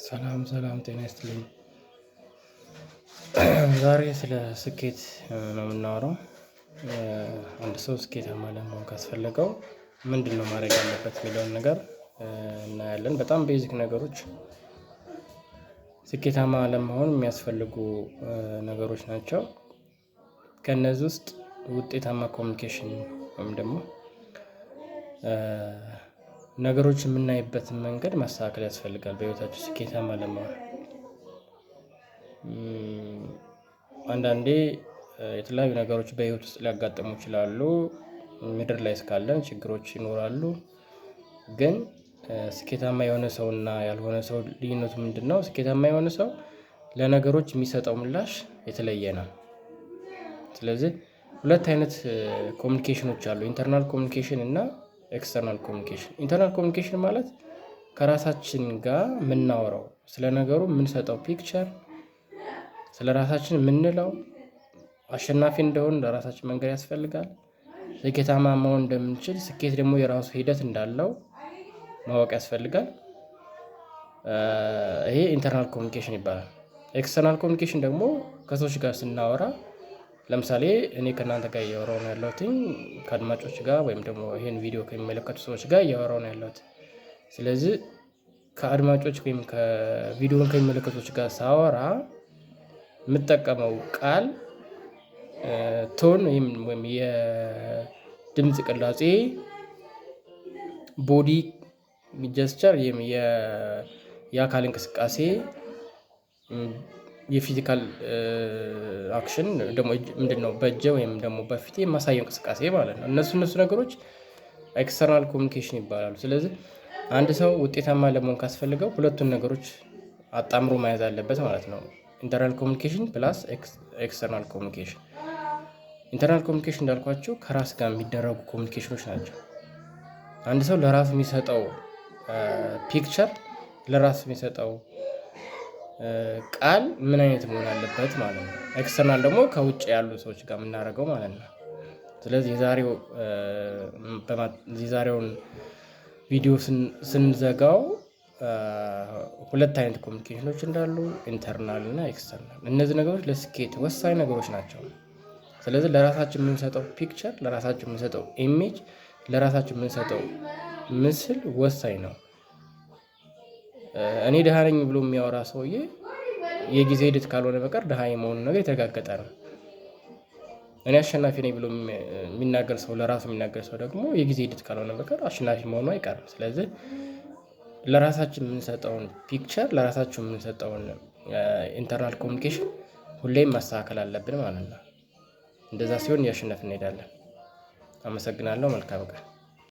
ሰላም ሰላም፣ ጤና ይስጥልኝ። ዛሬ ስለ ስኬት ነው የምናወራው። አንድ ሰው ስኬታማ ለመሆን ካስፈለገው ምንድን ነው ማድረግ ያለበት የሚለውን ነገር እናያለን። በጣም ቤዚክ ነገሮች ስኬታማ ለመሆን የሚያስፈልጉ ነገሮች ናቸው። ከእነዚህ ውስጥ ውጤታማ ኮሚኒኬሽን ወይም ደግሞ ነገሮች የምናይበትን መንገድ ማስተካከል ያስፈልጋል። በህይወታችን ስኬታማ ለመሆን አንዳንዴ የተለያዩ ነገሮች በህይወት ውስጥ ሊያጋጥሙ ይችላሉ። ምድር ላይ እስካለን ችግሮች ይኖራሉ። ግን ስኬታማ የሆነ ሰውና ያልሆነ ሰው ልዩነቱ ምንድነው? ስኬታማ የሆነ ሰው ለነገሮች የሚሰጠው ምላሽ የተለየ ነው። ስለዚህ ሁለት አይነት ኮሚኒኬሽኖች አሉ፣ ኢንተርናል ኮሚኒኬሽን እና ኤክስተርናል ኮሚኒኬሽን። ኢንተርናል ኮሚኒኬሽን ማለት ከራሳችን ጋር የምናወራው ስለ ነገሩ የምንሰጠው ፒክቸር፣ ስለ ራሳችን የምንለው አሸናፊ እንደሆን ለራሳችን መንገድ ያስፈልጋል። ስኬታማ መሆን እንደምንችል፣ ስኬት ደግሞ የራሱ ሂደት እንዳለው ማወቅ ያስፈልጋል። ይሄ ኢንተርናል ኮሚኒኬሽን ይባላል። ኤክስተርናል ኮሚኒኬሽን ደግሞ ከሰዎች ጋር ስናወራ፣ ለምሳሌ እኔ ከእናንተ ጋር እያወራሁ ነው ያለሁት፣ ከአድማጮች ጋር ወይም ደግሞ ይሄን ቪዲዮ ከሚመለከቱ ሰዎች ጋር እያወራሁ ነው ያለሁት። ስለዚህ ከአድማጮች ወይም ከቪዲዮን ከሚመለከቱ ሰዎች ጋር ሳወራ የምጠቀመው ቃል ቶን ወይም የድምፅ ቅላጼ፣ ቦዲ ጀስቸር የአካል እንቅስቃሴ፣ የፊዚካል አክሽን ደግሞ ምንድነው በእጄ ወይም ደግሞ በፊቴ የማሳየው እንቅስቃሴ ማለት ነው። እነሱ ነገሮች ኤክስተርናል ኮሚኒኬሽን ይባላሉ። ስለዚህ አንድ ሰው ውጤታማ ለመሆን ካስፈልገው ሁለቱን ነገሮች አጣምሮ መያዝ አለበት ማለት ነው። ኢንተርናል ኮሚኒኬሽን ፕላስ ኤክስተርናል ኮሚኒኬሽን። ኢንተርናል ኮሚኒኬሽን እንዳልኳቸው ከራስ ጋር የሚደረጉ ኮሚኒኬሽኖች ናቸው። አንድ ሰው ለራሱ የሚሰጠው ፒክቸር፣ ለራሱ የሚሰጠው ቃል ምን አይነት መሆን አለበት ማለት ነው። ኤክስተርናል ደግሞ ከውጭ ያሉ ሰዎች ጋር የምናደርገው ማለት ነው። ስለዚህ የዛሬውን ቪዲዮ ስንዘጋው ሁለት አይነት ኮሚኒኬሽኖች እንዳሉ፣ ኢንተርናል እና ኤክስተርናል። እነዚህ ነገሮች ለስኬት ወሳኝ ነገሮች ናቸው። ስለዚህ ለራሳችን የምንሰጠው ፒክቸር፣ ለራሳችን የምንሰጠው ኢሜጅ፣ ለራሳችን የምንሰጠው ምስል ወሳኝ ነው። እኔ ደሃ ነኝ ብሎ የሚያወራ ሰውዬ የጊዜ ሂደት ካልሆነ በቀር ደሃ የመሆኑ ነገር የተረጋገጠ ነው። እኔ አሸናፊ ነኝ ብሎ የሚናገር ሰው፣ ለራሱ የሚናገር ሰው ደግሞ የጊዜ ሂደት ካልሆነ በቀር አሸናፊ መሆኑ አይቀርም። ስለዚህ ለራሳችን የምንሰጠውን ፒክቸር፣ ለራሳችን የምንሰጠውን ኢንተርናል ኮሚኒኬሽን ሁሌም ማስተካከል አለብን ማለት ነው። እንደዛ ሲሆን እያሸነፍን እንሄዳለን። አመሰግናለሁ። መልካም ቀን።